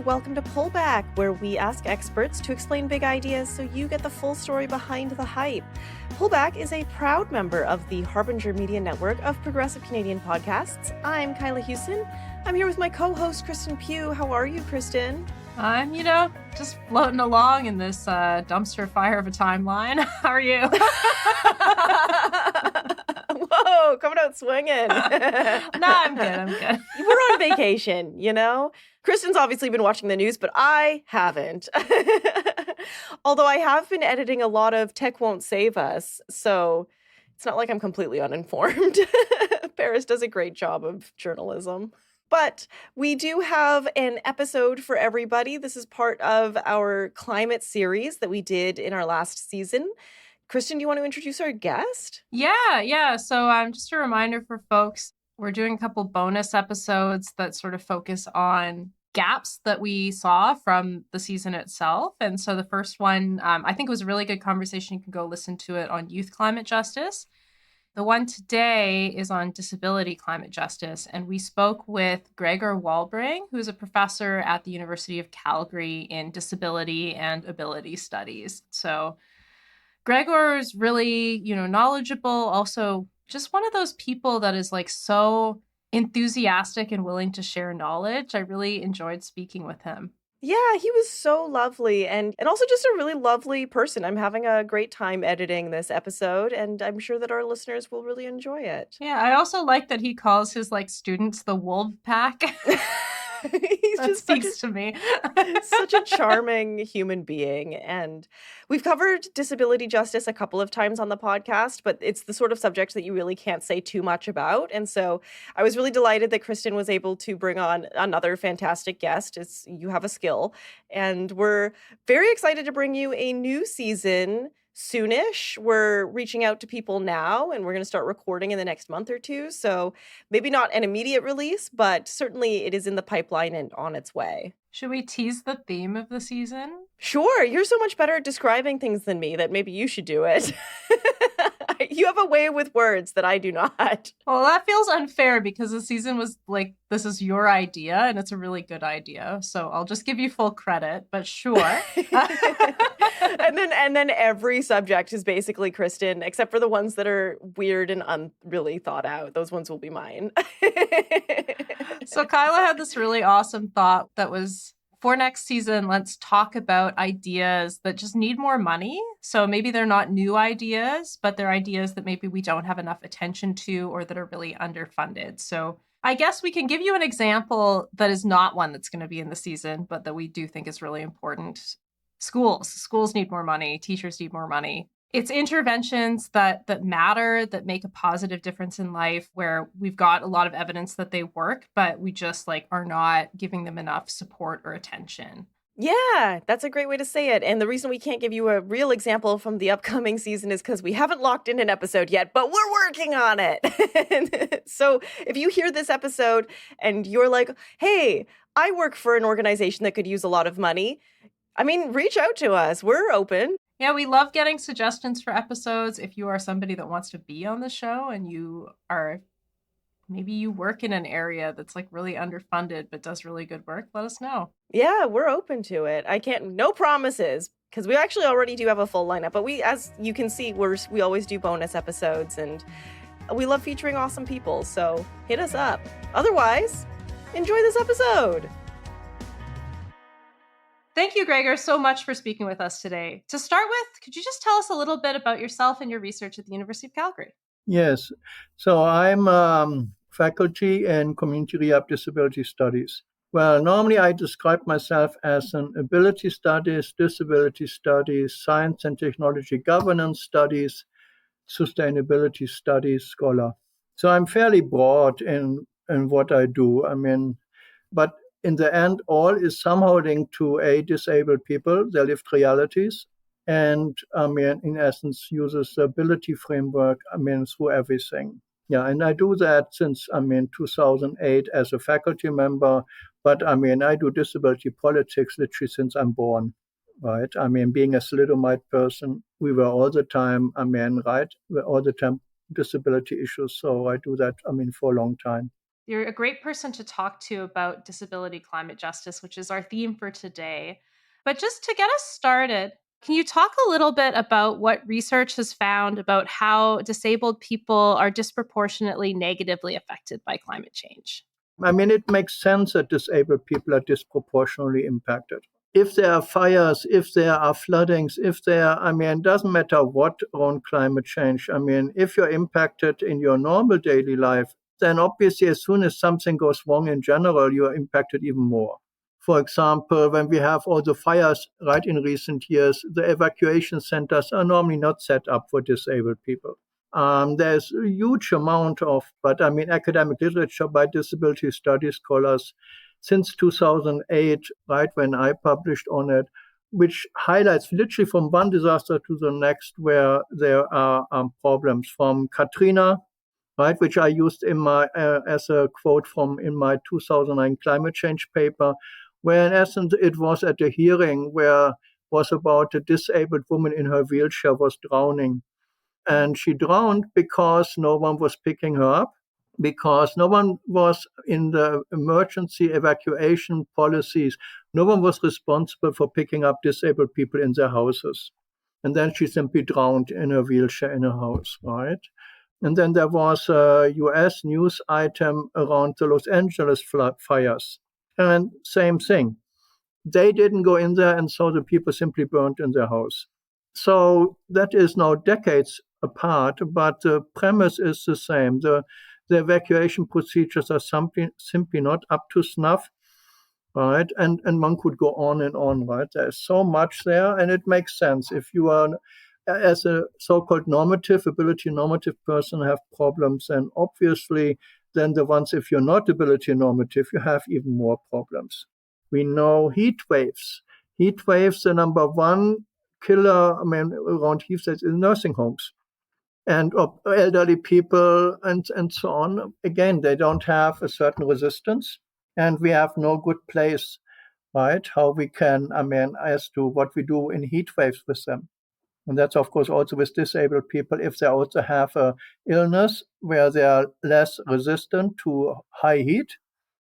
welcome to Pullback, where we ask experts to explain big ideas so you get the full story behind the hype. Pullback is a proud member of the Harbinger Media Network of progressive Canadian podcasts. I'm Kyla Hewson. I'm here with my co-host, Kristen Pugh. How are you, Kristen? I'm, just floating along in this dumpster fire of a timeline. How are you? Whoa, coming out swinging. No, I'm good. We're on vacation, Kristen's obviously been watching the news, but I haven't. Although I have been editing a lot of Tech Won't Save Us, so it's not like I'm completely uninformed. Paris does a great job of journalism. But we do have an episode for everybody. This is part of our climate series that we did in our last season. Kristen, do you want to introduce our guest? Yeah. So just a reminder for folks, we're doing a couple bonus episodes that sort of focus on gaps that we saw from the season itself. And so the first one, I think it was a really good conversation. You can go listen to it on youth climate justice. The one today is on disability climate justice, and we spoke with Gregor Wolbring, who's a professor at the University of Calgary in disability and ability studies. So Gregor is really, knowledgeable, also just one of those people that is so enthusiastic and willing to share knowledge. I really enjoyed speaking with him. Yeah, he was so lovely and also just a really lovely person. I'm having a great time editing this episode, and I'm sure that our listeners will really enjoy it. Yeah, I also like that he calls his students the Wolf Pack. He's that just speaks to me. Such a charming human being. And we've covered disability justice a couple of times on the podcast, but it's the sort of subject that you really can't say too much about. And so I was really delighted that Kristen was able to bring on another fantastic guest. You have a skill. And we're very excited to bring you a new season soonish. We're reaching out to people now, and we're going to start recording in the next month or two. So maybe not an immediate release, but certainly it is in the pipeline and on its way. Should we tease the theme of the season? Sure. You're so much better at describing things than me that maybe you should do it. You have a way with words that I do not. Well, that feels unfair because the season was this is your idea and it's a really good idea. So I'll just give you full credit, but sure. And then every subject is basically Kristen, except for the ones that are weird and really thought out. Those ones will be mine. So Kyla had this really awesome thought that was, for next season, let's talk about ideas that just need more money. So maybe they're not new ideas, but they're ideas that maybe we don't have enough attention to or that are really underfunded. So I guess we can give you an example that is not one that's going to be in the season, but that we do think is really important. Schools need more money. Teachers need more money. It's interventions that matter, that make a positive difference in life, where we've got a lot of evidence that they work, but we just are not giving them enough support or attention. Yeah, that's a great way to say it. And the reason we can't give you a real example from the upcoming season is because we haven't locked in an episode yet, but we're working on it. So if you hear this episode and you're like, hey, I work for an organization that could use a lot of money, reach out to us. We're open. Yeah, we love getting suggestions for episodes. If you are somebody that wants to be on the show and maybe you work in an area that's really underfunded but does really good work, let us know. Yeah, we're open to it. No promises, because we actually already do have a full lineup, but as you can see, we always do bonus episodes, and we love featuring awesome people, so hit us up. Otherwise, enjoy this episode. Thank you, Gregor, so much for speaking with us today. To start with, could you just tell us a little bit about yourself and your research at the University of Calgary? Yes. So I'm faculty in community rehab disability studies. Well, normally I describe myself as an ability studies, disability studies, science and technology governance studies, sustainability studies scholar. So I'm fairly broad in what I do. But in the end, all is somehow linked to disabled people, their lived realities, and in essence, uses the ability framework, through everything. Yeah, and I do that since 2008 as a faculty member, but I do disability politics literally since I'm born, right? Being a thalidomide person, we were all the time, we're all the time disability issues, so I do that, for a long time. You're a great person to talk to about disability climate justice, which is our theme for today. But just to get us started, can you talk a little bit about what research has found about how disabled people are disproportionately negatively affected by climate change? I mean, it makes sense that disabled people are disproportionately impacted. If there are fires, if there are floodings, it doesn't matter what around climate change. I mean, if you're impacted in your normal daily life, then obviously as soon as something goes wrong in general, you are impacted even more. For example, when we have all the fires right in recent years, the evacuation centers are normally not set up for disabled people. There's a huge amount of, academic literature by disability studies scholars since 2008, right when I published on it, which highlights literally from one disaster to the next where there are problems. From Katrina, right, which I used in my as a quote from in my 2009 climate change paper, where in essence it was at a hearing where was about a disabled woman in her wheelchair was drowning. And she drowned because no one was picking her up, because no one was in the emergency evacuation policies. No one was responsible for picking up disabled people in their houses. And then she simply drowned in a wheelchair in a house, right? And then there was a US news item around the Los Angeles fires. And same thing. They didn't go in there, and so the people simply burned in their house. So that is now decades apart, but the premise is the same. The evacuation procedures are simply not up to snuff, right? And one could go on and on, right? There's so much there, and it makes sense. If you are, as a so-called ability normative person, have problems, and obviously then the ones, if you're not ability normative, you have even more problems. We know heat waves. Heat waves, the number one killer, around heat waves is nursing homes and elderly people and so on. Again, they don't have a certain resistance, and we have no good place, right? How we can, as to what we do in heat waves with them. And that's, of course, also with disabled people, if they also have a illness where they are less resistant to high heat.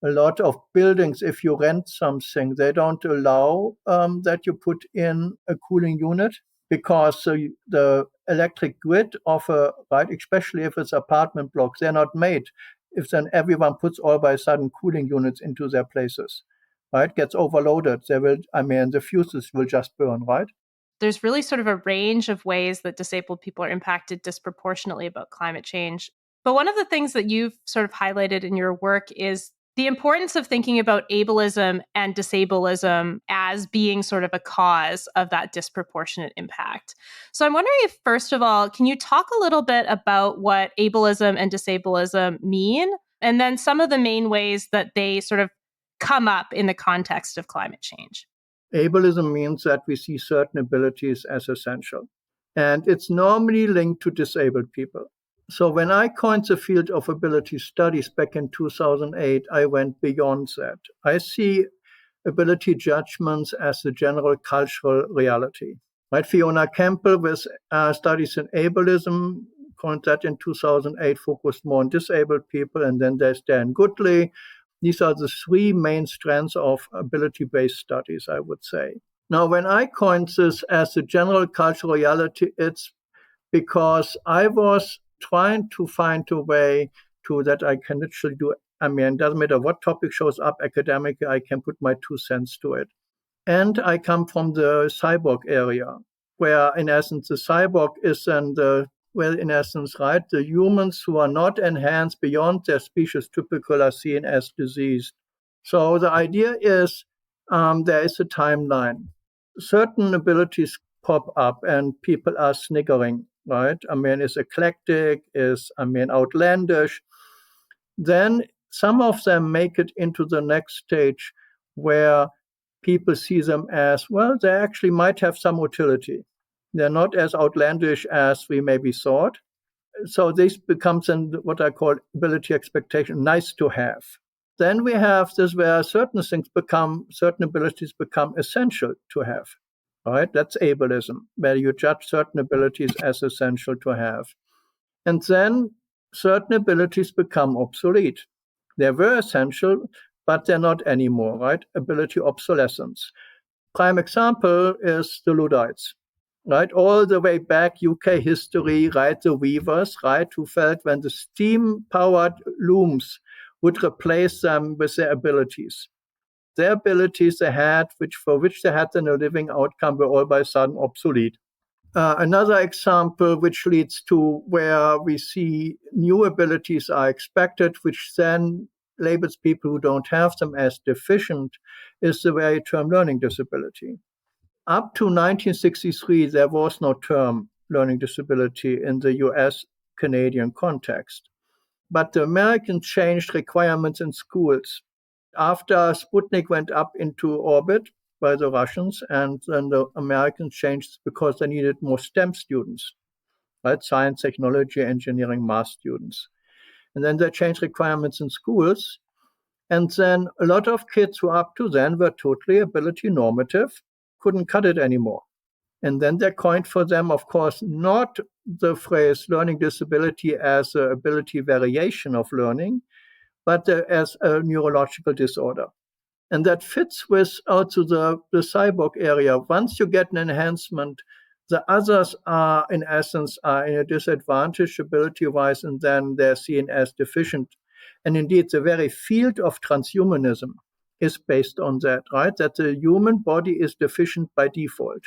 A lot of buildings, if you rent something, they don't allow that you put in a cooling unit because the electric grid of right, especially if it's apartment blocks, they're not made. If then everyone puts all by a sudden cooling units into their places, right, gets overloaded, the fuses will just burn, right? There's really sort of a range of ways that disabled people are impacted disproportionately about climate change. But one of the things that you've sort of highlighted in your work is the importance of thinking about ableism and disableism as being sort of a cause of that disproportionate impact. So I'm wondering if, first of all, can you talk a little bit about what ableism and disableism mean? And then some of the main ways that they sort of come up in the context of climate change. Ableism means that we see certain abilities as essential, and it's normally linked to disabled people. So when I coined the field of ability studies back in 2008, I went beyond that. I see ability judgments as the general cultural reality. Right? Fiona Campbell with studies in ableism coined that in 2008, focused more on disabled people, and then there's Dan Goodley. These are the three main strands of ability-based studies, I would say. Now, when I coined this as a general cultural reality, it's because I was trying to find a way to that I can literally do. It doesn't matter what topic shows up academically, I can put my 2 cents to it. And I come from the cyborg area, where in essence the cyborg is right, the humans who are not enhanced beyond their species typical are seen as diseased. So the idea is there is a timeline. Certain abilities pop up and people are sniggering, right? It's eclectic, outlandish. Then some of them make it into the next stage where people see them as, well, they actually might have some utility. They're not as outlandish as we maybe thought. So this becomes what I call ability expectation, nice to have. Then we have this where certain abilities become essential to have. Right? That's ableism, where you judge certain abilities as essential to have. And then certain abilities become obsolete. They were essential, but they're not anymore, right? Ability obsolescence. Prime example is the Luddites, right? All the way back UK history, right? The weavers, right? Who felt when the steam-powered looms would replace them with their abilities. Their abilities they had, for which they had then a living outcome, were all by a sudden obsolete. Another example which leads to where we see new abilities are expected, which then labels people who don't have them as deficient, is the very term learning disability. Up to 1963, there was no term learning disability in the US-Canadian context. But the Americans changed requirements in schools. After Sputnik went up into orbit by the Russians, and then the Americans changed because they needed more STEM students, right? Science, technology, engineering, math students. And then they changed requirements in schools. And then a lot of kids who up to then were totally ability normative couldn't cut it anymore. And then they coined for them, of course, not the phrase learning disability as an ability variation of learning, but as a neurological disorder. And that fits with also the cyborg area. Once you get an enhancement, the others are, in essence, are in a disadvantage ability-wise, and then they're seen as deficient. And indeed, the very field of transhumanism is based on that, right? That the human body is deficient by default,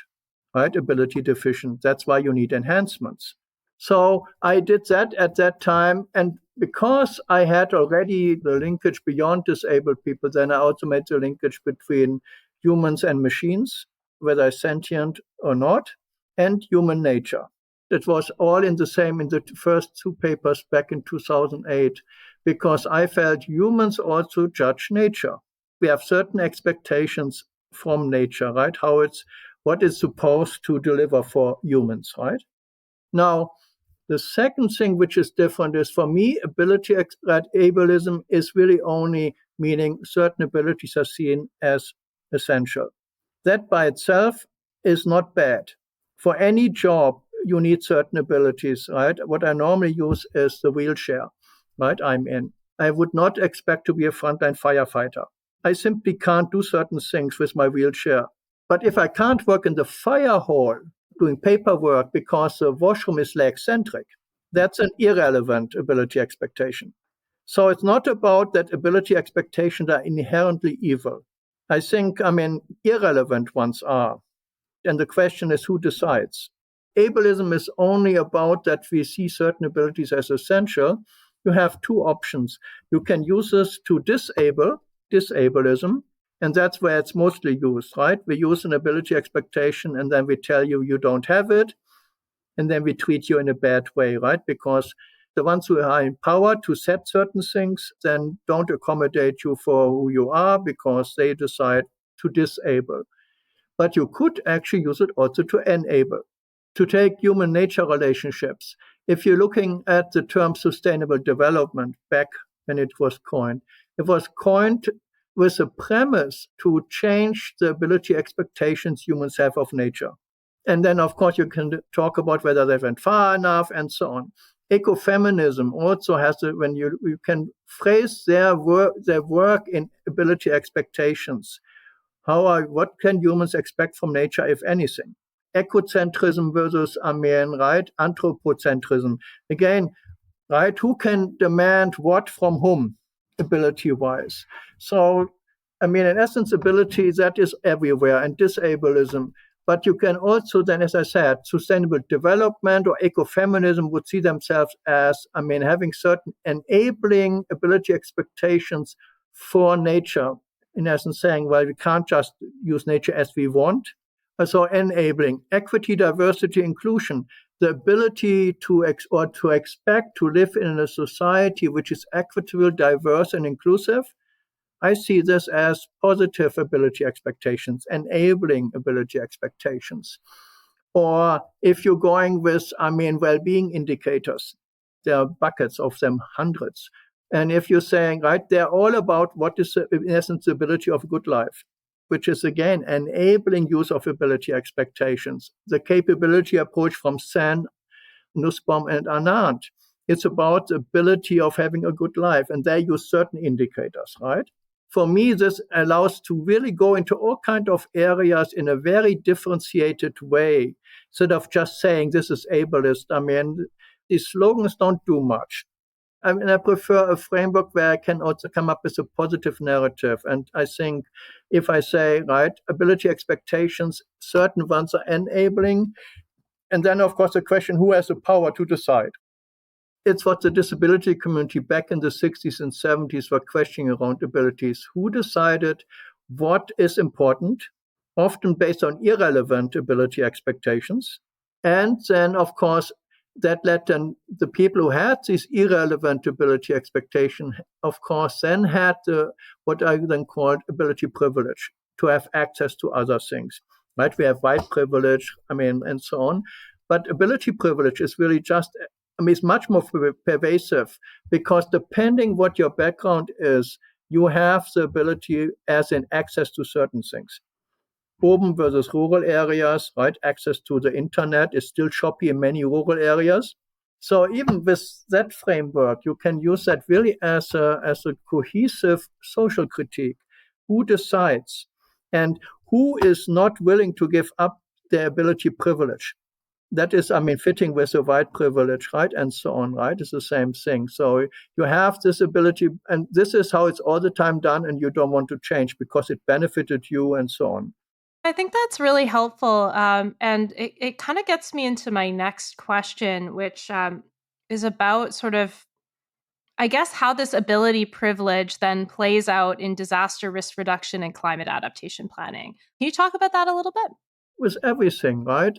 right? Ability deficient. That's why you need enhancements. So I did that at that time. And because I had already the linkage beyond disabled people, then I also made the linkage between humans and machines, whether sentient or not, and human nature. It was all in the first two papers back in 2008, because I felt humans also judge nature. We have certain expectations from nature, right? What it's supposed to deliver for humans, right? Now, the second thing which is different is, for me, ableism is really only meaning certain abilities are seen as essential. That by itself is not bad. For any job, you need certain abilities, right? What I normally use is the wheelchair, right? I'm in. I would not expect to be a frontline firefighter. I simply can't do certain things with my wheelchair. But if I can't work in the fire hall doing paperwork because the washroom is leg-centric, that's an irrelevant ability expectation. So it's not about that ability expectations are inherently evil. I think, irrelevant ones are. And the question is, who decides? Ableism is only about that we see certain abilities as essential. You have two options. You can use this to disable disableism, and that's where it's mostly used, right? We use an ability expectation, and then we tell you you don't have it, and then we treat you in a bad way, right? Because the ones who are in power to set certain things then don't accommodate you for who you are because they decide to disable. But you could actually use it also to enable, to take human nature relationships. If you're looking at the term sustainable development back when it was coined with a premise to change the ability expectations humans have of nature. And then, of course, you can talk about whether they went far enough and so on. Ecofeminism also has when you can phrase their work in ability expectations. What can humans expect from nature, if anything? Ecocentrism versus right? Anthropocentrism. Again, right? Who can demand what from whom, ability-wise? So, in essence, ability, that is everywhere, and disableism. But you can also then, as I said, sustainable development or ecofeminism would see themselves as, having certain enabling ability expectations for nature. In essence, saying, well, we can't just use nature as we want. So enabling equity, diversity, inclusion, the ability to expect to live in a society which is equitable, diverse, and inclusive. I see this as positive ability expectations, enabling ability expectations. Or if you're going with, well-being indicators, there are buckets of them, hundreds. And if you're saying, right, they're all about what is, in essence, the ability of a good life, which is, again, enabling use of ability expectations. The capability approach from Sen, Nussbaum, and Anand It's about the ability of having a good life. And they use certain indicators, right? For me, this allows to really go into all kinds of areas in a very differentiated way, instead of just saying this is ableist. I mean, these slogans don't do much. I mean, I prefer a framework where I can also come up with a positive narrative. And I think if I say, right, ability expectations, certain ones are enabling. And then, of course, the question, who has the power to decide? It's what the disability community back in the 60s and 70s were questioning around abilities. Who decided what is important, often based on irrelevant ability expectations? And then, of course, that led then the people who had these irrelevant ability expectations, of course, then had what I then called ability privilege, to have access to other things. Right? We have white privilege, and so on. But ability privilege is really just, it's much more pervasive, because depending what your background is, you have the ability as in access to certain things. Urban versus rural areas, right? Access to the internet is still choppy in many rural areas. So even with that framework, you can use that really as a cohesive social critique. Who decides and who is not willing to give up their ability privilege? That is, fitting with the white privilege, right? And so on, right? It's the same thing. So you have this ability, and this is how it's all the time done, and you don't want to change because it benefited you and so on. I think that's really helpful. And it kind of gets me into my next question, which is about sort of, I guess, how this ability privilege then plays out in disaster risk reduction and climate adaptation planning. Can you talk about that a little bit? With everything, right?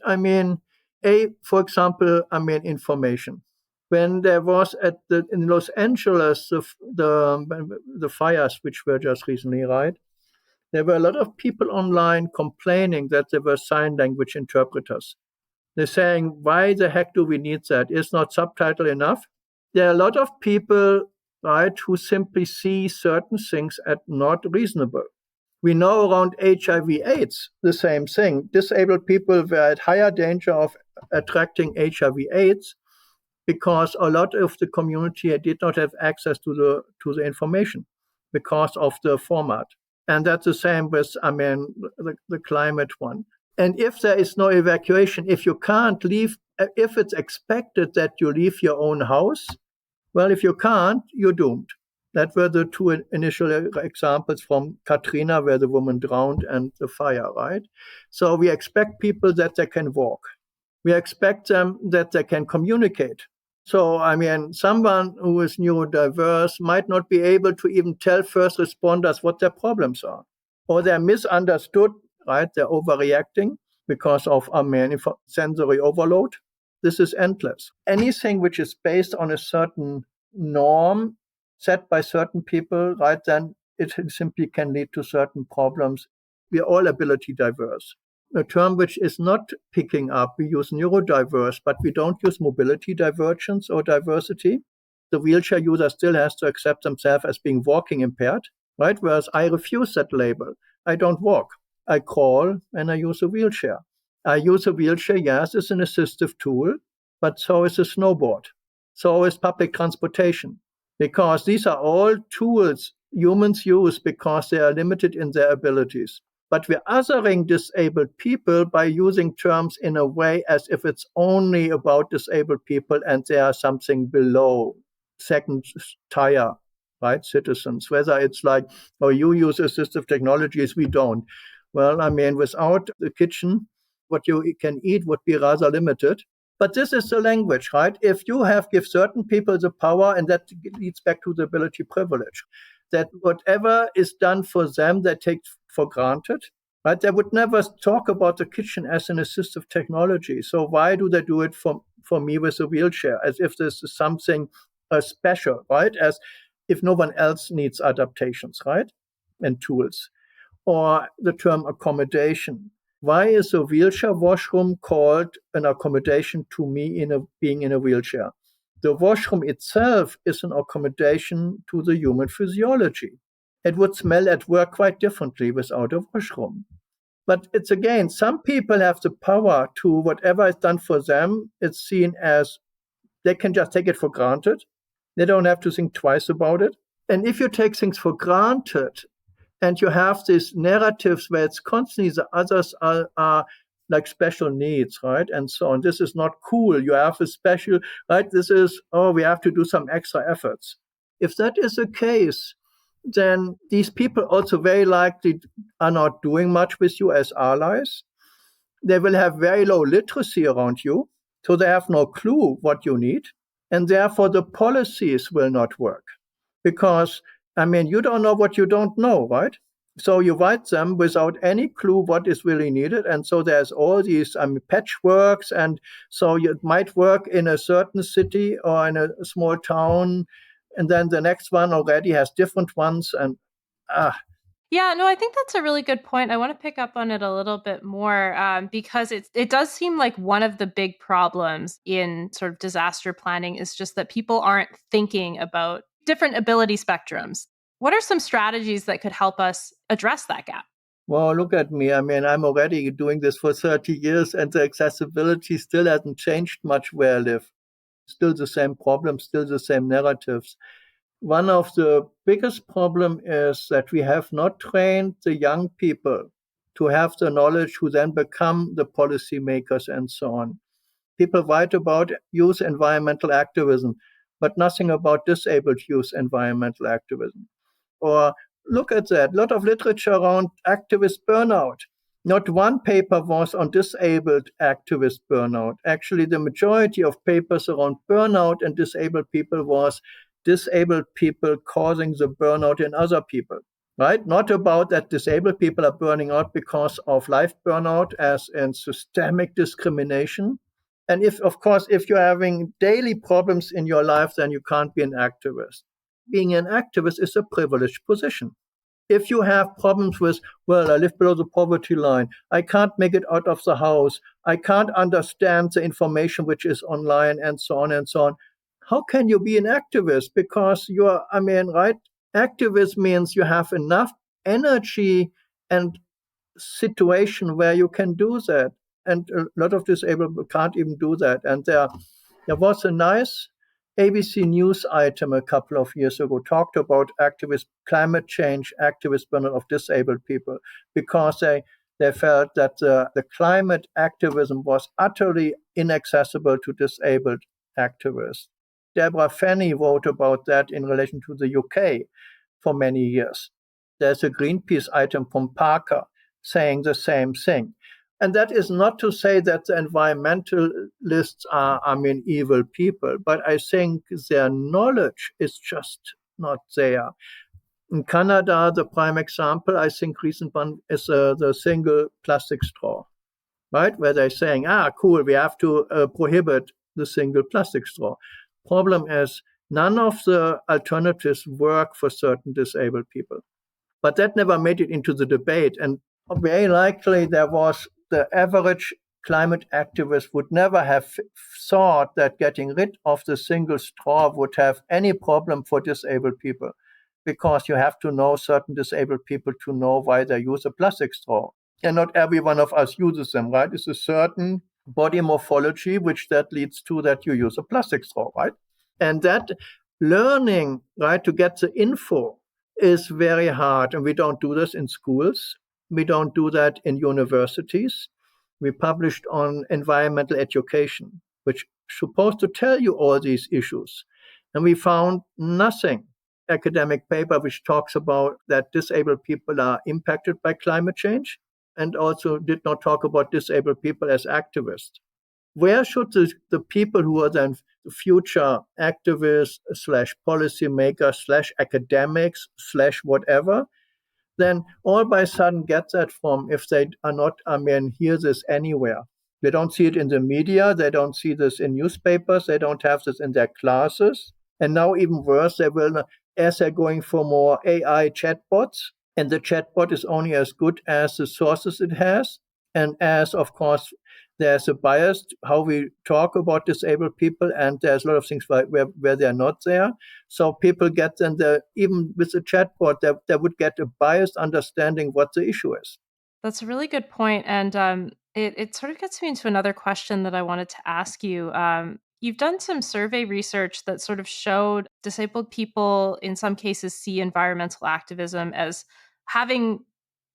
For example, information. When there was in Los Angeles, the fires, which were just recently, right? There were a lot of people online complaining that there were sign language interpreters. They're saying, why the heck do we need that? Is not subtitle enough? There are a lot of people, right, who simply see certain things as not reasonable. We know around HIV/AIDS, the same thing. Disabled people were at higher danger of attracting HIV/AIDS because a lot of the community did not have access to the information because of the format. And that's the same with, the climate one. And if there is no evacuation, if you can't leave, if it's expected that you leave your own house, well, if you can't, you're doomed. That were the two initial examples from Katrina, where the woman drowned, and the fire, right? So we expect people that they can walk. We expect them that they can communicate. So, someone who is neurodiverse might not be able to even tell first responders what their problems are. Or they're misunderstood, right? They're overreacting because of, sensory overload. This is endless. Anything which is based on a certain norm set by certain people, right, then it simply can lead to certain problems. We are all ability diverse. A term which is not picking up, we use neurodiverse, but we don't use mobility divergence or diversity. The wheelchair user still has to accept themselves as being walking impaired, right? Whereas I refuse that label. I don't walk. I crawl and I use a wheelchair. I use a wheelchair, yes, it's an assistive tool, but so is a snowboard. So is public transportation. Because these are all tools humans use because they are limited in their abilities. But we're othering disabled people by using terms in a way as if it's only about disabled people and they are something below second tier, right, citizens. Whether it's like, oh, you use assistive technologies, we don't. Well, without the kitchen, what you can eat would be rather limited. But this is the language, right? If you give certain people the power, and that leads back to the ability privilege, that whatever is done for them, they take for granted, right? They would never talk about the kitchen as an assistive technology. So why do they do it for me with a wheelchair, as if this is something special, right? As if no one else needs adaptations, right? And tools. Or the term accommodation. Why is a wheelchair washroom called an accommodation to me being in a wheelchair? The washroom itself is an accommodation to the human physiology. It would smell at work quite differently without a washroom. But it's again, some people have the power to whatever is done for them, it's seen as They can just take it for granted. They don't have to think twice about it. And if you take things for granted and you have these narratives where it's constantly the others are like special needs, right? And so on. This is not cool. You have a special, right? This is, oh, we have to do some extra efforts. If that is the case, then these people also very likely are not doing much with you as allies. They will have very low literacy around you, so they have no clue what you need. And therefore, the policies will not work because, you don't know what you don't know, right? So you write them without any clue what is really needed. And so there's all these patchworks. And so it might work in a certain city or in a small town. And then the next one already has different ones. And Yeah, no, I think that's a really good point. I want to pick up on it a little bit more because it does seem like one of the big problems in sort of disaster planning is just that people aren't thinking about different ability spectrums. What are some strategies that could help us address that gap? Well, look at me. I'm already doing this for 30 years and the accessibility still hasn't changed much where I live. Still the same problems, still the same narratives. One of the biggest problems is that we have not trained the young people to have the knowledge who then become the policymakers and so on. People write about youth environmental activism, but nothing about disabled youth environmental activism. Or look at that, a lot of literature around activist burnout. Not one paper was on disabled activist burnout. Actually, the majority of papers around burnout and disabled people was disabled people causing the burnout in other people, right? Not about that disabled people are burning out because of life burnout as in systemic discrimination. And if you're having daily problems in your life, then you can't be an activist. Being an activist is a privileged position. If you have problems with, well, I live below the poverty line, I can't make it out of the house, I can't understand the information which is online, and so on and so on, how can you be an activist? Because right? Activist means you have enough energy and situation where you can do that. And a lot of disabled people can't even do that. And there was a nice ABC News item a couple of years ago talked about climate change activist burnout of disabled people because they felt that the climate activism was utterly inaccessible to disabled activists. Deborah Fenney wrote about that in relation to the UK for many years. There's a Greenpeace item from Parker saying the same thing. And that is not to say that the environmentalists are, evil people, but I think their knowledge is just not there. In Canada, the prime example, I think recent one is the single plastic straw, right? Where they're saying, cool, we have to prohibit the single plastic straw. Problem is, none of the alternatives work for certain disabled people. But that never made it into the debate. And very likely the average climate activist would never have thought that getting rid of the single straw would have any problem for disabled people, because you have to know certain disabled people to know why they use a plastic straw. And not every one of us uses them, right? It's a certain body morphology, which that leads to that you use a plastic straw, right? And that learning, right, to get the info is very hard. And we don't do this in schools. We don't do that in universities. We published on environmental education, which is supposed to tell you all these issues. And we found nothing academic paper which talks about that disabled people are impacted by climate change, and also did not talk about disabled people as activists. Where should the people who are then future activists / policymakers / academics / whatever, then all by a sudden get that from if they are not, hear this anywhere? They don't see it in the media. They don't see this in newspapers. They don't have this in their classes. And now even worse, they will, as they're going for more AI chatbots, and the chatbot is only as good as the sources it has. And as, of course, there's a bias how we talk about disabled people, and there's a lot of things where they're not there. So people get then even with the chatbot, they would get a biased understanding what the issue is. That's a really good point. And it sort of gets me into another question that I wanted to ask you. You've done some survey research that sort of showed disabled people in some cases see environmental activism as having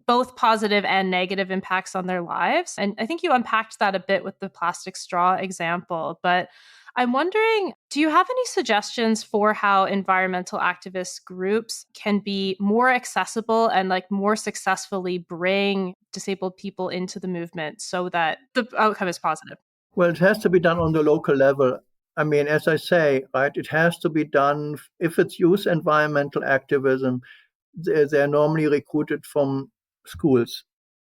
both positive and negative impacts on their lives. And I think you unpacked that a bit with the plastic straw example. But I'm wondering, do you have any suggestions for how environmental activist groups can be more accessible and like more successfully bring disabled people into the movement so that the outcome is positive? Well, it has to be done on the local level. I mean, as I say, right, it has to be done. If it's youth environmental activism, they're normally recruited from schools.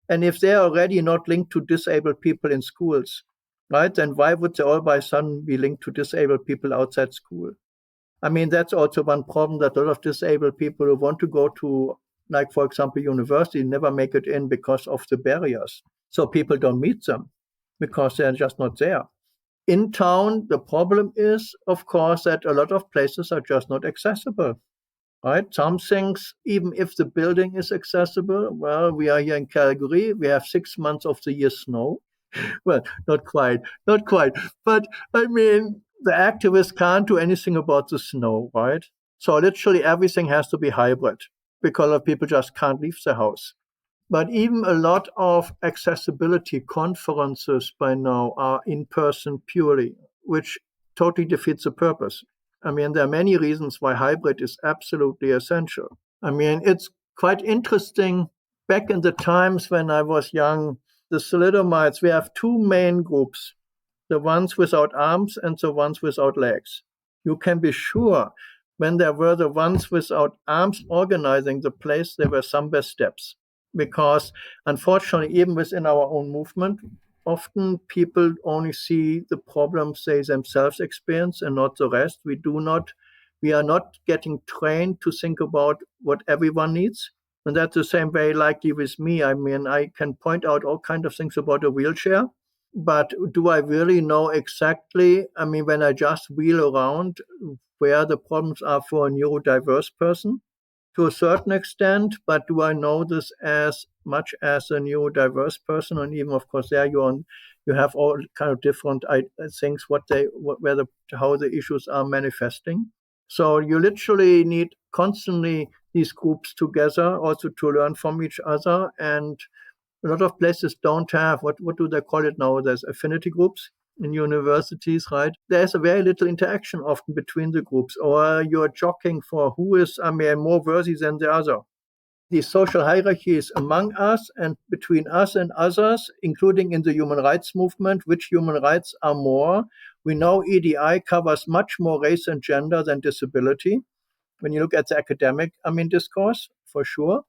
And if they're already not linked to disabled people in schools, right, then why would they all by sudden be linked to disabled people outside school? I mean, that's also one problem that a lot of disabled people who want to go to, like, for example, university, never make it in because of the barriers. So people don't meet them because they're just not there. In town, the problem is, of course, that a lot of places are just not accessible, right? Some things, even if the building is accessible, well, we are here in Calgary, we have 6 months of the year snow. Well, not quite. But I mean, the activists can't do anything about the snow, right? So literally everything has to be hybrid because of people just can't leave the house. But even a lot of accessibility conferences by now are in person purely, which totally defeats the purpose. I mean, there are many reasons why hybrid is absolutely essential. I mean, it's quite interesting. Back in the times when I was young, the thalidomites, we have two main groups, the ones without arms and the ones without legs. You can be sure when there were the ones without arms organizing the place, there were some best steps. Because unfortunately, even within our own movement, often people only see the problems they themselves experience and not the rest. We are not getting trained to think about what everyone needs. And that's the same way likely with me. I mean, I can point out all kinds of things about a wheelchair, but do I really know exactly, I mean, when I just wheel around, where the problems are for a neurodiverse person? To a certain extent, but do I know this as much as a neurodiverse person? And even, of course, there you have all kind of different things, how the issues are manifesting. So you literally need constantly these groups together, also to learn from each other. And a lot of places don't have, what do they call it now? There's affinity groups in universities, right? There's a very little interaction often between the groups, or you're jockeying for who is, I mean, more worthy than the other. The social hierarchies among us and between us and others, including in the human rights movement, which human rights are more. We know EDI covers much more race and gender than disability. When you look at the academic, discourse, for sure.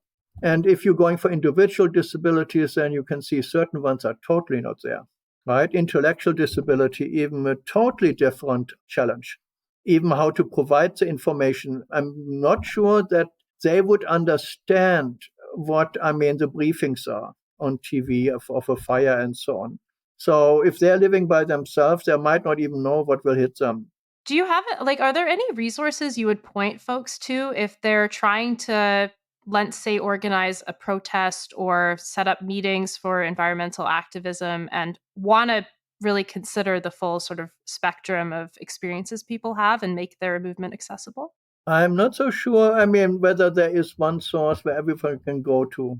And if you're going for individual disabilities, then you can see certain ones are totally not there, right? Intellectual disability, even a totally different challenge. Even how to provide the information. I'm not sure that they would understand what, the briefings are on TV of a fire and so on. So if they're living by themselves, they might not even know what will hit them. Do you have are there any resources you would point folks to if they're trying to, let's say, organize a protest or set up meetings for environmental activism and want to really consider the full sort of spectrum of experiences people have and make their movement accessible? I'm not so sure, whether there is one source where everyone can go to.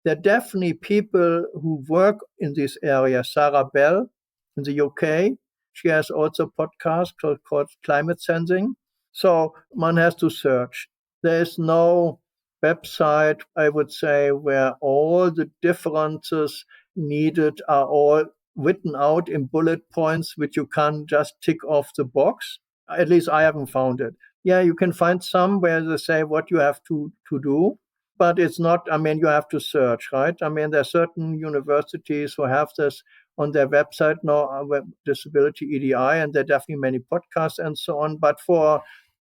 There are definitely people who work in this area. Sara Bell in the UK, she has also a podcast called Climate Sensing. So one has to search. There is no website, I would say, where all the differences needed are all written out in bullet points, which you can just tick off the box. At least I haven't found it. Yeah, you can find some where they say what you have to do, but it's not, you have to search, right? There are certain universities who have this on their website now, Disability EDI, and there are definitely many podcasts and so on. But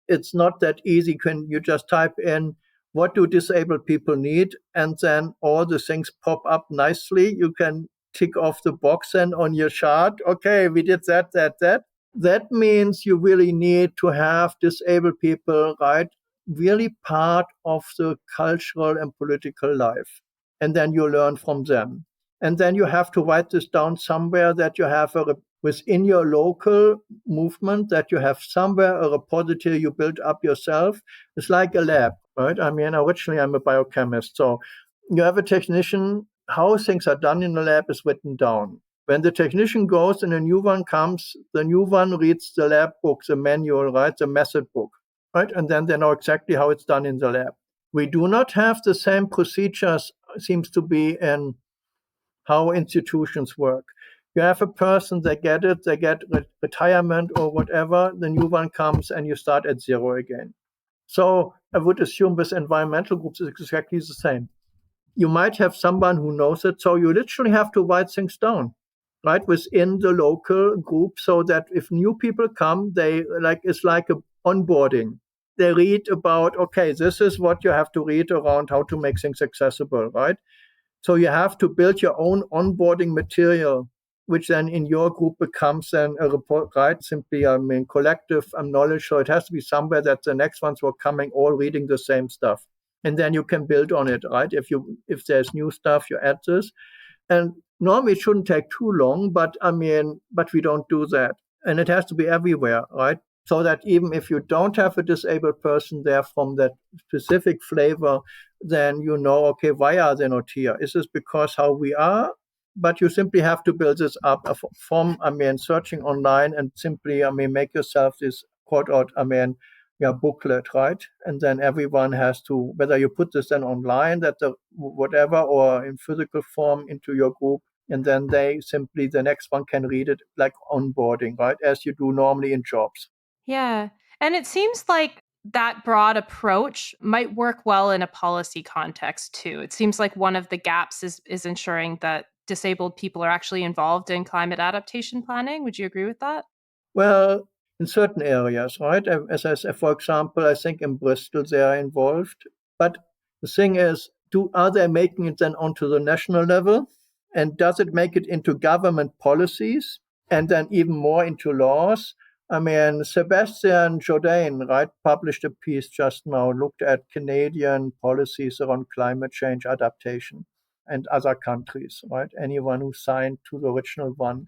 it's not that easy. Can you just type in what do disabled people need, and then all the things pop up nicely. You can tick off the box and on your chart. Okay, we did that. That means you really need to have disabled people, right, really part of the cultural and political life. And then you learn from them. And then you have to write this down somewhere, that you have within your local movement, that you have somewhere a repository you built up yourself. It's like a lab, right? I mean, originally I'm a biochemist. So you have a technician, how things are done in the lab is written down. When the technician goes and a new one comes, the new one reads the lab book, the manual, right? The method book, right? And then they know exactly how it's done in the lab. We do not have the same procedures, seems to be, in how institutions work. You have a person, they get retirement or whatever, the new one comes and you start at zero again. So I would assume with environmental groups it's exactly the same. You might have someone who knows it, so you literally have to write things down, right, within the local group, so that if new people come, it's like a onboarding. They read about, okay, this is what you have to read around how to make things accessible, right? So you have to build your own onboarding material, which then in your group becomes then a report, right? Simply, collective knowledge. So it has to be somewhere that the next ones were coming all reading the same stuff. And then you can build on it, right? If there's new stuff, you add this. And normally it shouldn't take too long, but we don't do that. And it has to be everywhere, right? So that even if you don't have a disabled person there from that specific flavor, then you know, okay, why are they not here? Is this because how we are? But you simply have to build this up from, searching online and simply, make yourself this quote out, booklet, right? And then everyone has to, whether you put this then online, whatever, or in physical form into your group, and then the next one can read it like onboarding, right? As you do normally in jobs. Yeah. And it seems like that broad approach might work well in a policy context too. It seems like one of the gaps is ensuring that disabled people are actually involved in climate adaptation planning. Would you agree with that? Well, in certain areas, right? As I said, for example, I think in Bristol they are involved. But the thing is, are they making it then onto the national level? And does it make it into government policies and then even more into laws? Sebastian Jourdain, right, published a piece just now, looked at Canadian policies around climate change adaptation and other countries, right? Anyone who signed to the original one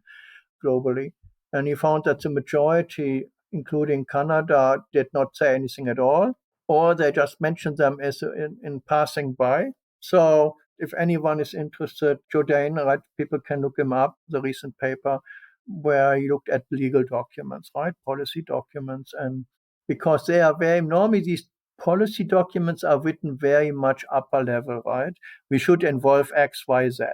globally. And he found that the majority, including Canada, did not say anything at all, or they just mentioned them as in passing by. So if anyone is interested, Jourdain, right, people can look him up, the recent paper where he looked at legal documents, right, policy documents. And because they are normally these policy documents are written very much upper level, right? We should involve X, Y, Z.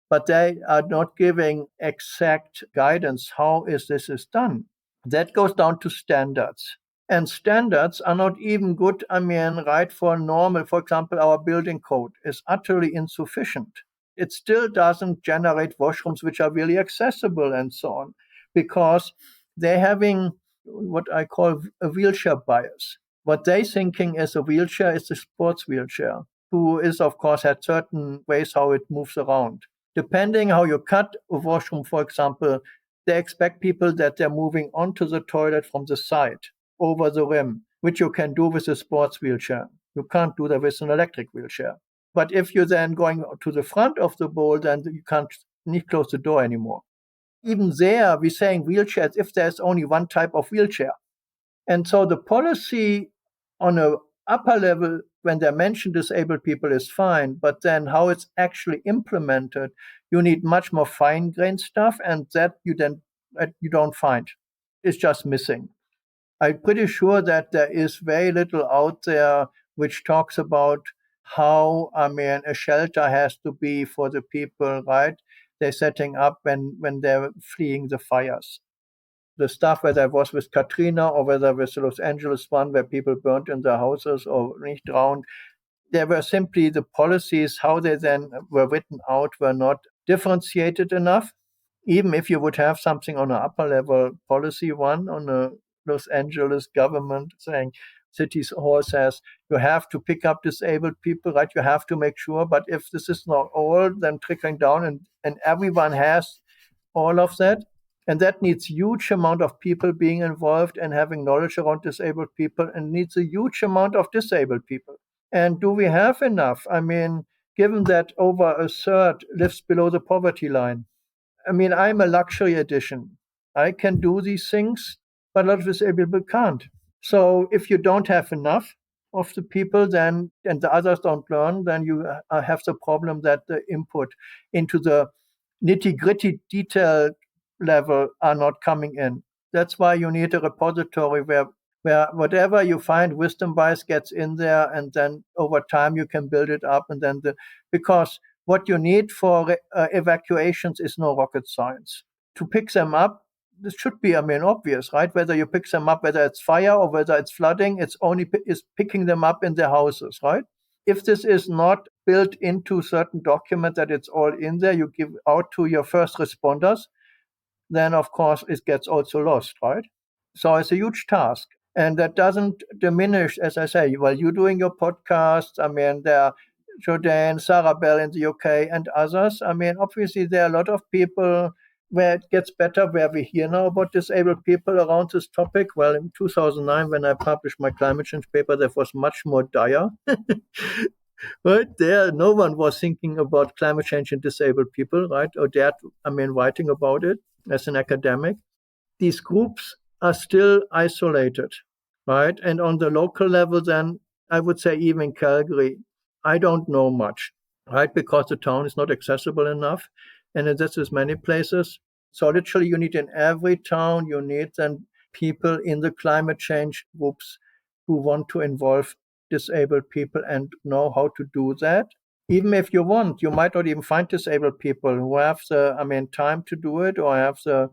But they are not giving exact guidance. How this is done? That goes down to standards. And standards are not even good, right, for normal. For example, our building code is utterly insufficient. It still doesn't generate washrooms which are really accessible and so on, because they're having what I call a wheelchair bias. What they thinking is a wheelchair is a sports wheelchair, who is, of course, had certain ways how it moves around. Depending how you cut a washroom, for example, they expect people that they're moving onto the toilet from the side, over the rim, which you can do with a sports wheelchair. You can't do that with an electric wheelchair. But if you're then going to the front of the bowl, then you can't need close the door anymore. Even there, we're saying wheelchairs if there's only one type of wheelchair. And so the policy on a upper level, when they mention disabled people, is fine, but then how it's actually implemented, you need much more fine-grained stuff, and that you don't find. It's just missing. I'm pretty sure that there is very little out there which talks about how, a shelter has to be for the people, right? They're setting up when they're fleeing the fires. The stuff, whether it was with Katrina or whether with the Los Angeles one where people burnt in their houses or nicht drowned, there were simply the policies, how they then were written out, were not differentiated enough. Even if you would have something on an upper level policy one on a Los Angeles government saying, cities hall says, you have to pick up disabled people, right? You have to make sure. But if this is not all, then trickling down and everyone has all of that. And that needs huge amount of people being involved and having knowledge around disabled people, and needs a huge amount of disabled people. And do we have enough? Given given that over a third lives below the poverty line. I mean, I'm a luxury edition. I can do these things, but a lot of disabled people can't. So if you don't have enough of the people, then and the others don't learn, then you have the problem that the input into the nitty-gritty detail level are not coming in. That's why you need a repository where whatever you find wisdom-wise gets in there, and then over time you can build it up. And then because what you need for evacuations is no rocket science. To pick them up, this should be, obvious, right? Whether you pick them up, whether it's fire or whether it's flooding, it's only is picking them up in their houses, right? If this is not built into certain document that it's all in there, you give out to your first responders, then of course it gets also lost, right? So it's a huge task. And that doesn't diminish, as I say, while you're doing your podcasts, there are Jordan, Sara Bell in the UK and others. Obviously there are a lot of people where it gets better, where we hear now about disabled people around this topic. Well, in 2009, when I published my climate change paper, that was much more dire. Right there, no one was thinking about climate change and disabled people, right? Or dared, writing about it as an academic. These groups are still isolated, right? And on the local level, then I would say even Calgary, I don't know much, right? Because the town is not accessible enough. And this is many places. So literally you need in every town, you need then people in the climate change groups who want to involve disabled people and know how to do that. Even if you want, you might not even find disabled people who have the, time to do it or have the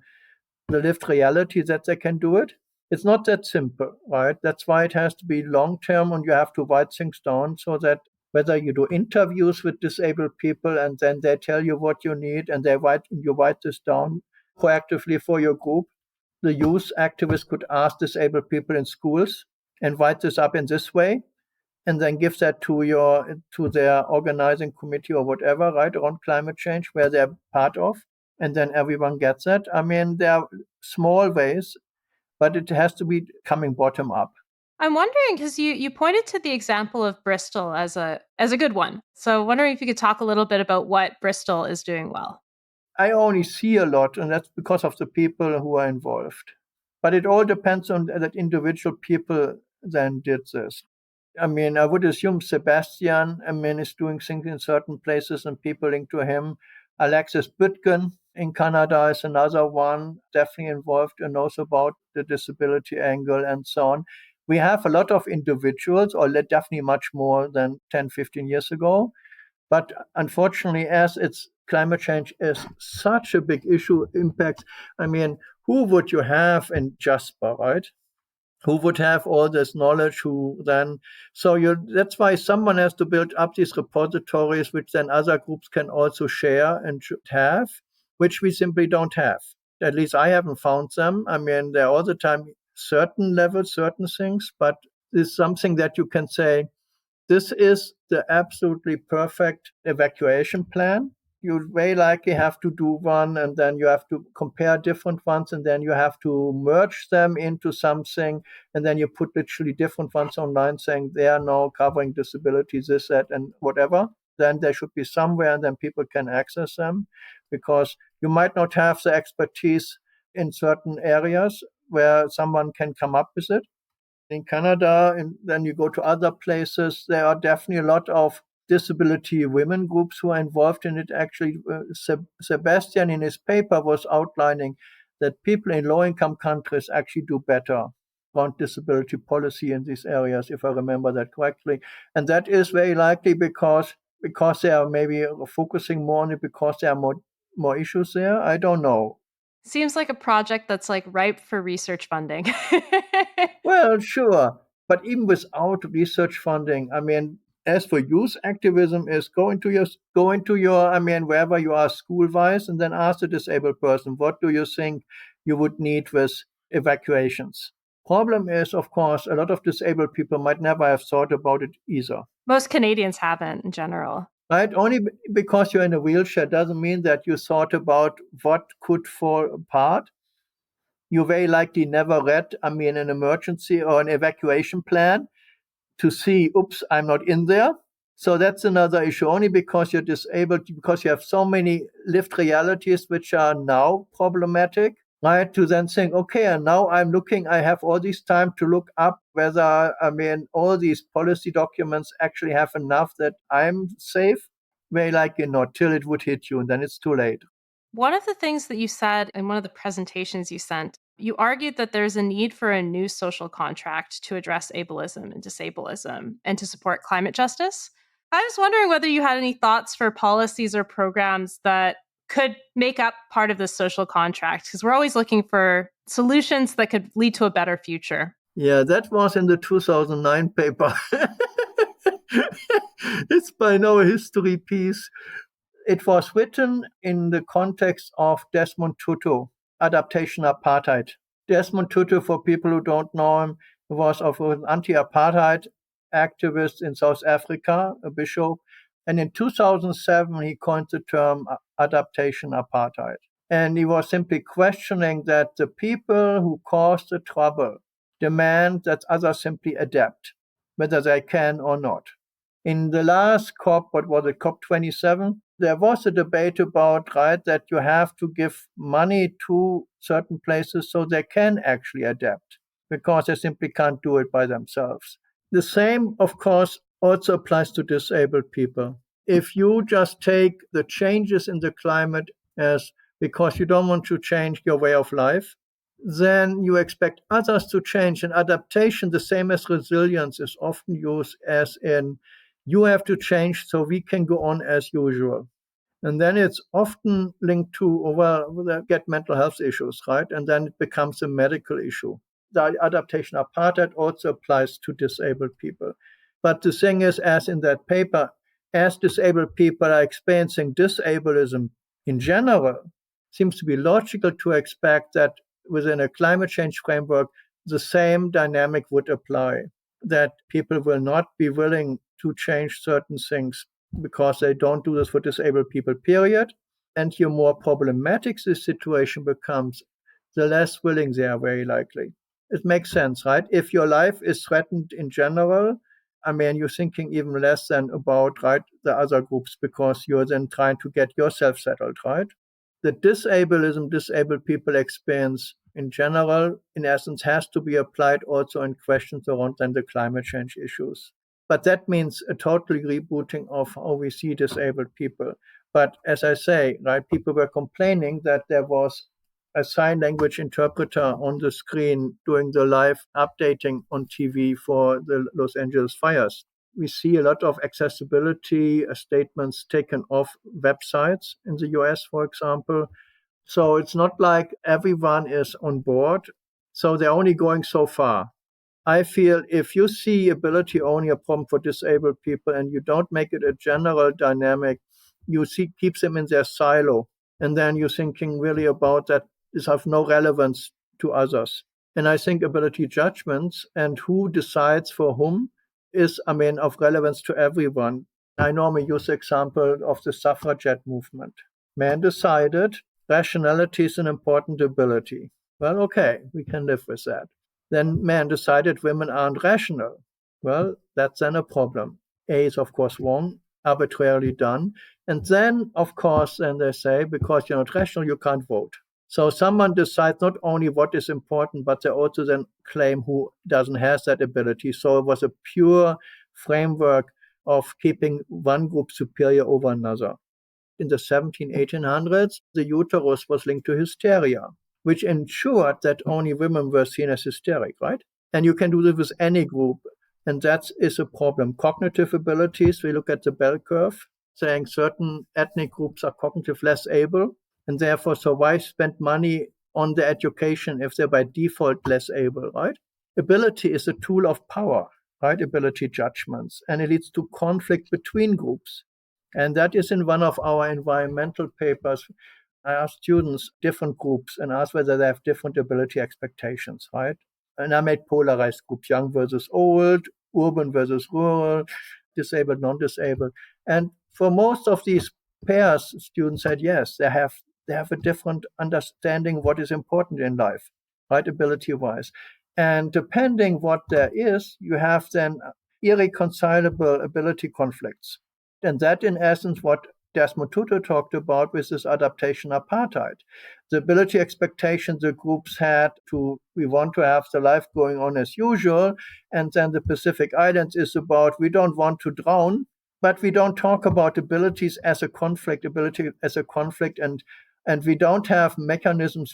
lived reality that they can do it. It's not that simple, right? That's why it has to be long term, and you have to write things down so that whether you do interviews with disabled people and then they tell you what you need and you write this down proactively for your group. The youth activists could ask disabled people in schools and write this up in this way, and then give that to their organizing committee or whatever, right, around climate change, where they're part of, and then everyone gets that. There are small ways, but it has to be coming bottom up. I'm wondering, because you pointed to the example of Bristol as a good one. So wondering if you could talk a little bit about what Bristol is doing well. I only see a lot, and that's because of the people who are involved. But it all depends on that individual people then did this. I would assume Sebastian, is doing things in certain places and people linked to him. Alexis Bütgen in Canada is another one, definitely involved and knows about the disability angle and so on. We have a lot of individuals, or definitely much more than 10, 15 years ago. But unfortunately, as it's climate change is such a big issue, impacts, who would you have in Jasper, right? Who would have all this knowledge, that's why someone has to build up these repositories, which then other groups can also share and should have, which we simply don't have. At least I haven't found them. There are all the time certain levels, certain things, but it's something that you can say, this is the absolutely perfect evacuation plan. You very likely have to do one, and then you have to compare different ones, and then you have to merge them into something, and then you put literally different ones online saying they are now covering disabilities, this, that, and whatever. Then they should be somewhere, and then people can access them, because you might not have the expertise in certain areas where someone can come up with it. In Canada, and then you go to other places, there are definitely a lot of disability women groups who are involved in it. Actually, Sebastian in his paper was outlining that people in low-income countries actually do better on disability policy in these areas, if I remember that correctly. And that is very likely because they are maybe focusing more on it, because there are more issues there. I don't know. Seems like a project that's like ripe for research funding. Well, sure. But even without research funding, as for youth activism, is go into your, wherever you are school-wise, and then ask the disabled person, what do you think you would need with evacuations? Problem is, of course, a lot of disabled people might never have thought about it either. Most Canadians haven't in general. Right? Only because you're in a wheelchair doesn't mean that you thought about what could fall apart. You very likely never read, an emergency or an evacuation plan to see, oops, I'm not in there. So that's another issue, only because you're disabled, because you have so many lived realities which are now problematic, right? To then think, okay, and now I have all this time to look up whether, all these policy documents actually have enough that I'm safe. Very likely not, till it would hit you, and then it's too late. One of the things that you said in one of the presentations you sent, you argued that there's a need for a new social contract to address ableism and disableism and to support climate justice. I was wondering whether you had any thoughts for policies or programs that could make up part of this social contract, because we're always looking for solutions that could lead to a better future. Yeah, that was in the 2009 paper. It's by now a history piece. It was written in the context of Desmond Tutu, adaptation apartheid. Desmond Tutu, for people who don't know him, was an anti-apartheid activist in South Africa, a bishop. And in 2007, he coined the term adaptation apartheid. And he was simply questioning that the people who caused the trouble demand that others simply adapt, whether they can or not. In the last COP, what was it, COP 27, there was a debate about, right, that you have to give money to certain places so they can actually adapt, because they simply can't do it by themselves. The same, of course, also applies to disabled people. If you just take the changes in the climate as because you don't want to change your way of life, then you expect others to change. And adaptation, the same as resilience, is often used as in you have to change so we can go on as usual. And then it's often linked to, get mental health issues, right? And then it becomes a medical issue. The adaptation apartheid also applies to disabled people. But the thing is, as in that paper, as disabled people are experiencing disableism in general, seems to be logical to expect that within a climate change framework, the same dynamic would apply, that people will not be willing to change certain things because they don't do this for disabled people, period. And the more problematic this situation becomes, the less willing they are, very likely. It makes sense, right? If your life is threatened in general, you're thinking even less than about, right, the other groups, because you're then trying to get yourself settled, right? The disableism disabled people experience in general, in essence, has to be applied also in questions around then the climate change issues. But that means a total rebooting of how we see disabled people. But as I say, right, people were complaining that there was a sign language interpreter on the screen doing the live updating on TV for the Los Angeles fires. We see a lot of accessibility statements taken off websites in the US, for example. So it's not like everyone is on board. So they're only going so far. I feel if you see ability only a problem for disabled people and you don't make it a general dynamic, you see keeps them in their silo. And then you're thinking really about that this have no relevance to others. And I think ability judgments and who decides for whom is, of relevance to everyone. I normally use the example of the suffragette movement. Man decided rationality is an important ability. Well, okay, we can live with that. Then man decided women aren't rational. Well, that's then a problem. A is, of course, wrong, arbitrarily done. And then, of course, then they say, because you're not rational, you can't vote. So someone decides not only what is important, but they also then claim who doesn't have that ability. So it was a pure framework of keeping one group superior over another. In the 1800s, the uterus was linked to hysteria, which ensured that only women were seen as hysteric, right? And you can do this with any group, and that is a problem. Cognitive abilities, we look at the bell curve, saying certain ethnic groups are cognitively less able, and therefore, so why spend money on their education if they're by default less able, right? Ability is a tool of power, right? Ability judgments, and it leads to conflict between groups. And that is in one of our environmental papers. I asked students, different groups, and asked whether they have different ability expectations, right? And I made polarized groups, young versus old, urban versus rural, disabled, non-disabled. And for most of these pairs, students said yes, they have a different understanding what is important in life, right, ability-wise. And depending what there is, you have then irreconcilable ability conflicts. And that, in essence, what Desmond Tutu talked about with this adaptation apartheid. The ability expectation the groups had we want to have the life going on as usual. And then the Pacific Islands is about, we don't want to drown, but we don't talk about ability as a conflict, and we don't have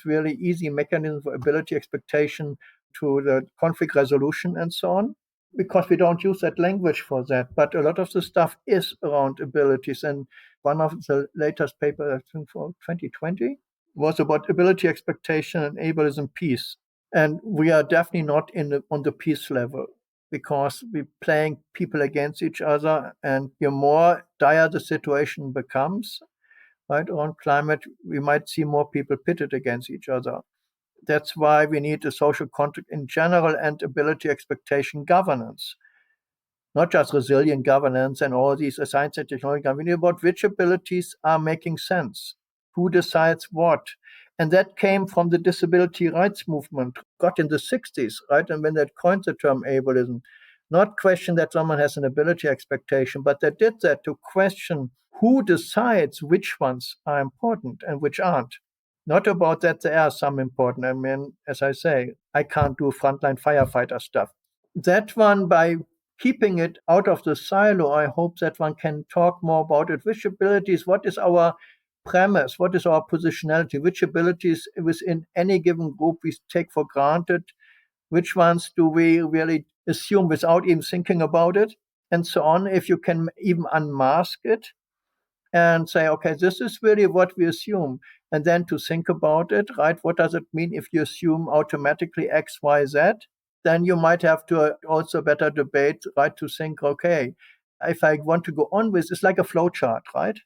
really easy mechanisms for ability expectation to the conflict resolution and so on, because we don't use that language for that. But a lot of the stuff is around abilities. And one of the latest papers, I think for 2020, was about ability expectation and ableism peace. And we are definitely not on the peace level, because we're playing people against each other. And the more dire the situation becomes, right, on climate, we might see more people pitted against each other. That's why we need a social contract in general and ability expectation governance. Not just resilient governance and all these science and technology. We need about which abilities are making sense, who decides what. And that came from the disability rights movement, got in the 60s, right? And when they coined the term ableism, not question that someone has an ability expectation, but they did that to question who decides which ones are important and which aren't. Not about that there are some important. I mean, as I say, I can't do frontline firefighter stuff. That one, by keeping it out of the silo, I hope that one can talk more about it. Which abilities, what is our premise, what is our positionality, which abilities within any given group we take for granted, which ones do we really assume without even thinking about it, and so on. If you can even unmask it and say, okay, this is really what we assume, and then to think about it, right? What does it mean if you assume automatically X, Y, Z? Then you might have to also better debate, right? To think, okay, if I want to go on with, it's like a flow chart, right?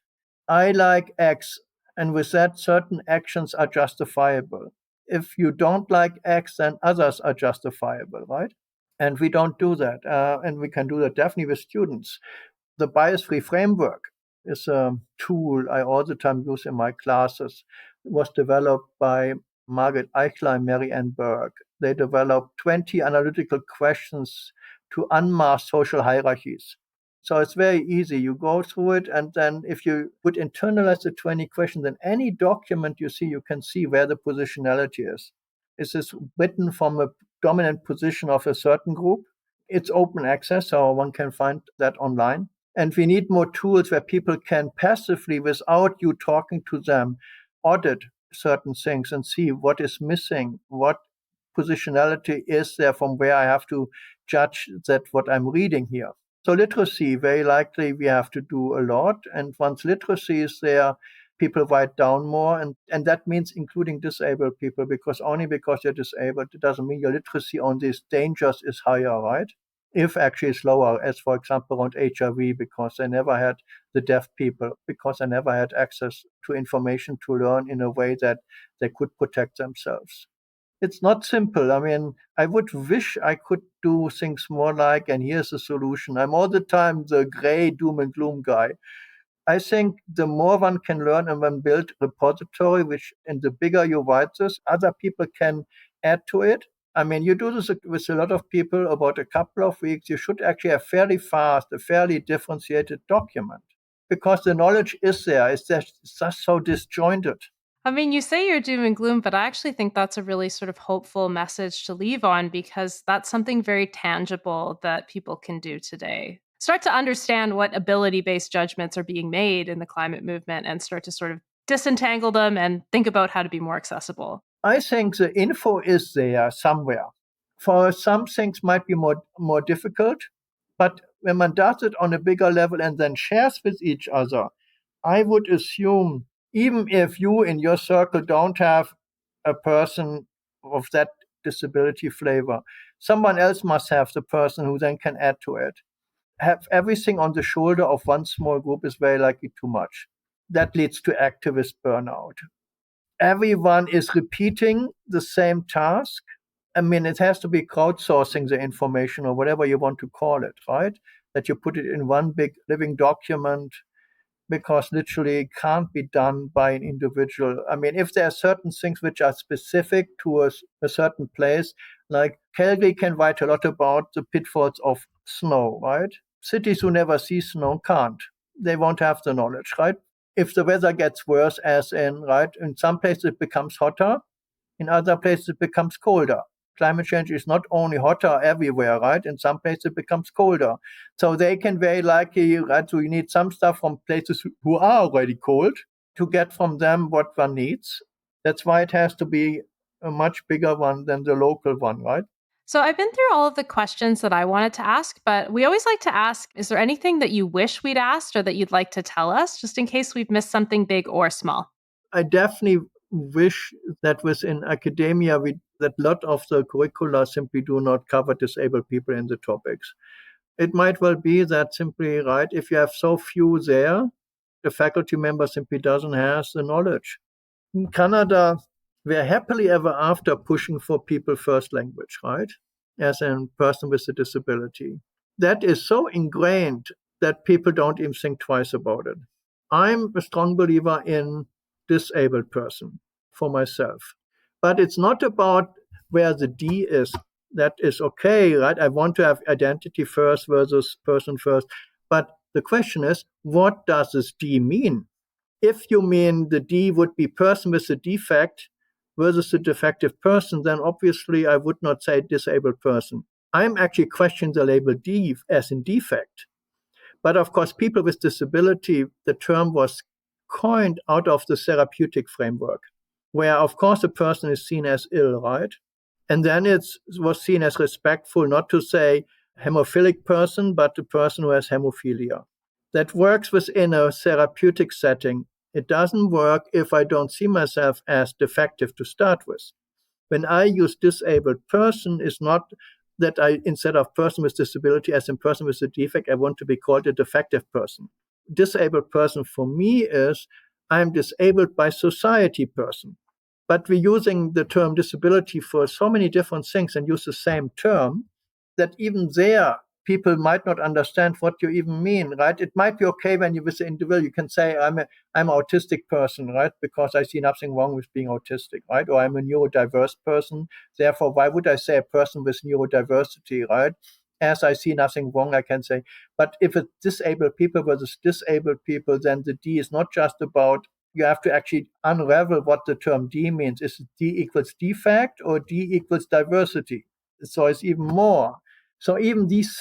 I like X, and with that, certain actions are justifiable. If you don't like X, then others are justifiable, right? And we don't do that. And we can do that definitely with students. The bias-free framework is a tool I all the time use in my classes. It was developed by Margaret Eichler and Mary Ann Berg. They developed 20 analytical questions to unmask social hierarchies. So it's very easy. You go through it, and then if you would internalize the 20 questions, in any document you see, you can see where the positionality is. Is this written from a dominant position of a certain group? It's open access, so one can find that online. And we need more tools where people can passively, without you talking to them, audit certain things and see what is missing, what positionality is there from where I have to judge that what I'm reading here. So literacy, very likely we have to do a lot. And once literacy is there, people write down more. And that means including disabled people, because only because you're disabled, it doesn't mean your literacy on these dangers is higher, right? If actually it's lower, as for example around HIV, because they never had the deaf people, because they never had access to information to learn in a way that they could protect themselves. It's not simple. I mean, I would wish I could do things more like, and here's the solution. I'm all the time the gray doom and gloom guy. I think the more one can learn and one build repository, and the bigger you write this, other people can add to it. I mean, you do this with a lot of people about a couple of weeks. You should actually have fairly fast, a fairly differentiated document, because the knowledge is there. It's just so disjointed. I mean, you say you're doom and gloom, but I actually think that's a really sort of hopeful message to leave on, because that's something very tangible that people can do today. Start to understand what ability-based judgments are being made in the climate movement and start to sort of disentangle them and think about how to be more accessible. I think the info is there somewhere. For some things might be more difficult, but when man does it on a bigger level and then shares with each other, I would assume, even if you in your circle don't have a person of that disability flavor, someone else must have the person who then can add to it. Have everything on the shoulder of one small group is very likely too much. That leads to activist burnout. Everyone is repeating the same task. I mean, it has to be crowdsourcing the information or whatever you want to call it, right? That you put it in one big living document, because literally it can't be done by an individual. I mean, if there are certain things which are specific to a certain place, like Calgary can write a lot about the pitfalls of snow, right? Cities who never see snow can't. They won't have the knowledge, right? If the weather gets worse, as in, right, in some places it becomes hotter, in other places it becomes colder. Climate change is not only hotter everywhere, right? In some places it becomes colder. So they can very likely, right? So you need some stuff from places who are already cold to get from them what one needs. That's why it has to be a much bigger one than the local one, right? So I've been through all of the questions that I wanted to ask, but we always like to ask, is there anything that you wish we'd asked or that you'd like to tell us, just in case we've missed something big or small? I definitely wish that within academia, that a lot of the curricula simply do not cover disabled people in the topics. It might well be that simply, right, if you have so few there, the faculty member simply doesn't have the knowledge. In Canada, we're happily ever after pushing for people first language, right? As a person with a disability. That is so ingrained that people don't even think twice about it. I'm a strong believer in disabled person for myself. But it's not about where the D is. That is okay, right? I want to have identity first versus person first. But the question is, what does this D mean? If you mean the D would be person with a defect versus a defective person, then obviously I would not say disabled person. I'm actually questioning the label D as in defect. But of course, people with disability, the term was coined out of the therapeutic framework, where of course a person is seen as ill, right? And then it was seen as respectful not to say hemophilic person, but a person who has hemophilia. That works within a therapeutic setting. It doesn't work if I don't see myself as defective to start with. When I use disabled person, is not that I, instead of person with disability, as in person with a defect, I want to be called a defective person. Disabled person for me is I'm disabled by society person. But we're using the term disability for so many different things and use the same term that even there people might not understand what you even mean, right? It might be okay when you with the individual, you can say I'm an autistic person, right? Because I see nothing wrong with being autistic, right? Or I'm a neurodiverse person. Therefore, why would I say a person with neurodiversity, right? As I see nothing wrong, I can say. But if it's disabled people versus disabled people, then the D is not just about, you have to actually unravel what the term D means. Is it D equals defect or D equals diversity? So it's even more. So even these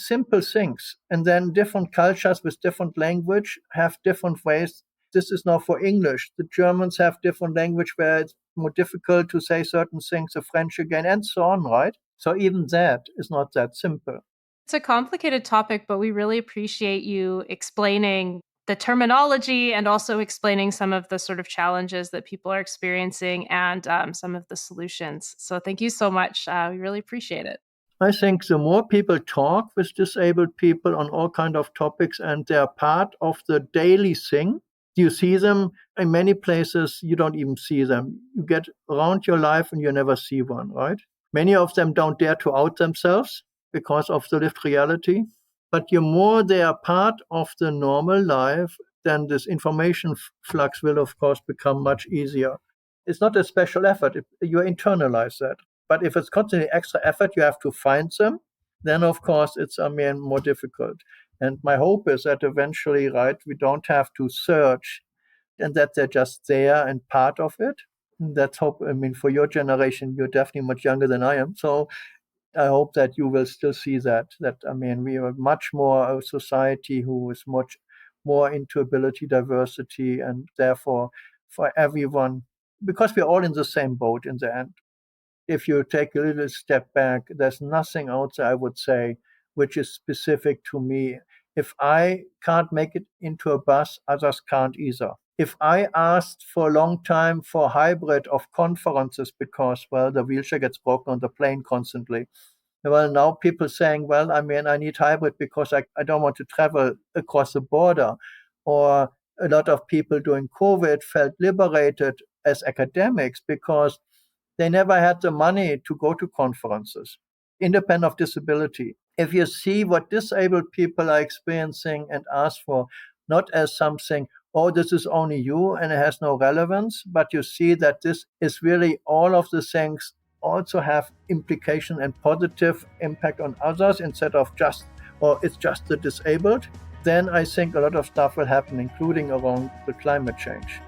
simple things, and then different cultures with different language have different ways. This is now for English. The Germans have different language where it's more difficult to say certain things, the French again, and so on, right? So even that is not that simple. It's a complicated topic, but we really appreciate you explaining the terminology and also explaining some of the sort of challenges that people are experiencing and some of the solutions. So thank you so much. We really appreciate it. I think the more people talk with disabled people on all kinds of topics and they're part of the daily thing, you see them in many places, you don't even see them. You get around your life and you never see one, right? Many of them don't dare to out themselves because of the lived reality. But the more they are part of the normal life, then this information flux will, of course, become much easier. It's not a special effort. You internalize that. But if it's constantly extra effort, you have to find them, then of course it's, more difficult. And my hope is that eventually, right, we don't have to search and that they're just there and part of it. And that's hope. For your generation, you're definitely much younger than I am. So I hope that you will still see that, we are much more a society who is much more into ability diversity and therefore for everyone, because we're all in the same boat in the end. If you take a little step back, there's nothing out there, I would say, which is specific to me. If I can't make it into a bus, others can't either. If I asked for a long time for hybrid of conferences because, well, the wheelchair gets broken on the plane constantly. Well, now people saying, well, I need hybrid because I don't want to travel across the border. Or a lot of people during COVID felt liberated as academics because they never had the money to go to conferences, independent of disability. If you see what disabled people are experiencing and ask for, not as something, oh, this is only you and it has no relevance, but you see that this is really all of the things also have implication and positive impact on others instead of just, or it's just the disabled, then I think a lot of stuff will happen, including around the climate change.